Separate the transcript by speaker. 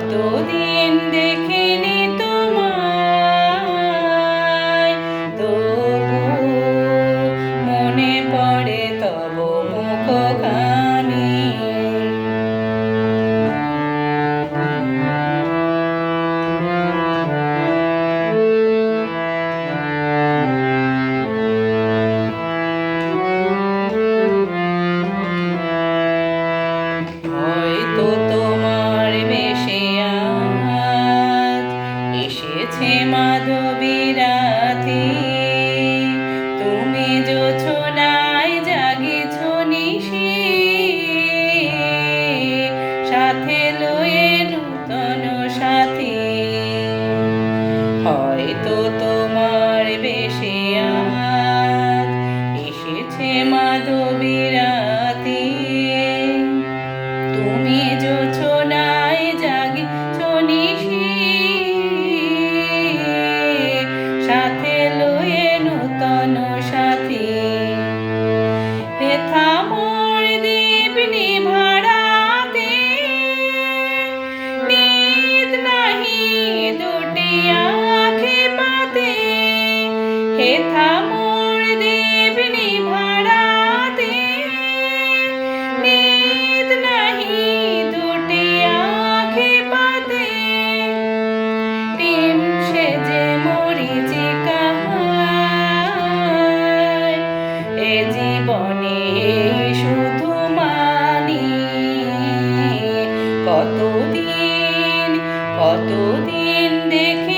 Speaker 1: কতদিন দেখিনি তোমায়, তবু মনে পড়ে তব মুখখানি। হয়তো তোমার বেশে আজ এসেছে মাধবী রাতে, তুমি জোছনায় জাগিছ নিশি, সাথে লয়ে নূতন সাথী। হয়তো তোমার বেশে আজ এসেছে মাধবী রাতে, তুমি জোছনায় জাগিছ নিশি, সাথে লয়ে নূতন সাথী। হেথা মোর দীপ নিভাড়াতে, নিদ নাহি দুটি আঁখি পাতে। হেথা মোর দীপ নিভাড়াতে, নিদ নাহি দুটি আঁখি পাতে। প্রেম সেজে মরীচিকা হয়, এ জীবনে শুধু মানি। কতদিন কতদিন দেখে